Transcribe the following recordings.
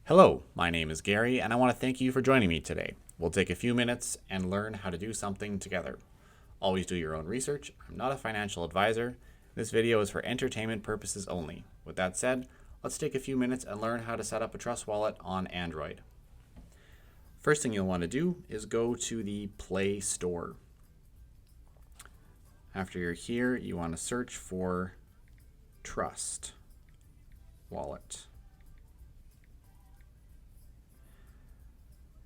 Hello, my name is Gary, and I want to thank you for joining me today. We'll take a few minutes and learn how to do something together. Always do your own research. I'm not a financial advisor. This video is for entertainment purposes only. With that said, let's take a few minutes and learn how to set up a Trust Wallet on Android. First thing you'll want to do is go to the Play Store. After you're here, you want to search for Trust Wallet.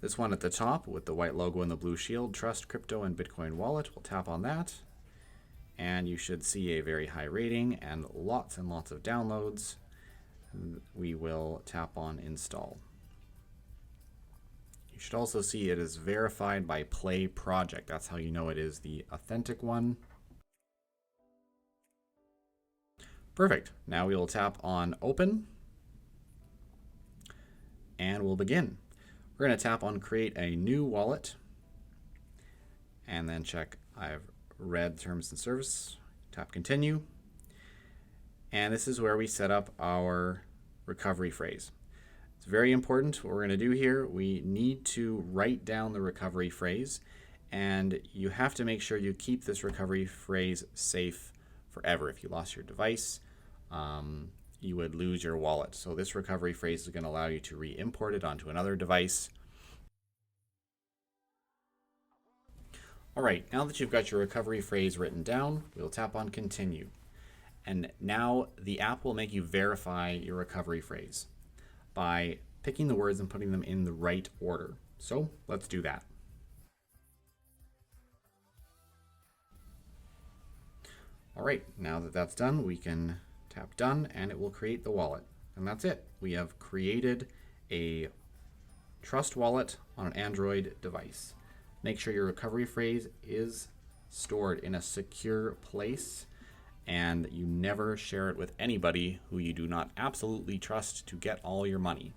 This one at the top with the white logo and the blue shield, Trust Crypto and Bitcoin Wallet. We'll tap on that and you should see a very high rating and lots of downloads. We will tap on Install. You should also see it is verified by Play Project. That's how you know it is the authentic one. Perfect. Now we will tap on Open and we'll begin. We're going to tap on Create a New Wallet and then check I've read Terms and Service. Tap Continue. And this is where we set up our recovery phrase. It's very important what we're going to do here. We need to write down the recovery phrase, and you have to make sure you keep this recovery phrase safe forever. If you lost your device, you would lose your wallet. So this recovery phrase is going to allow you to re-import it onto another device. All right, now that you've got your recovery phrase written down, we'll tap on Continue. And now the app will make you verify your recovery phrase by picking the words and putting them in the right order. So let's do that. All right, now that that's done, we can tap Done and it will create the wallet. And that's it. We have created a Trust Wallet on an Android device. Make sure your recovery phrase is stored in a secure place and you never share it with anybody who you do not absolutely trust to get all your money.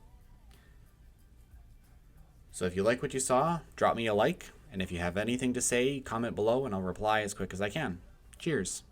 So if you like what you saw, drop me a like, and if you have anything to say, comment below and I'll reply as quick as I can. Cheers.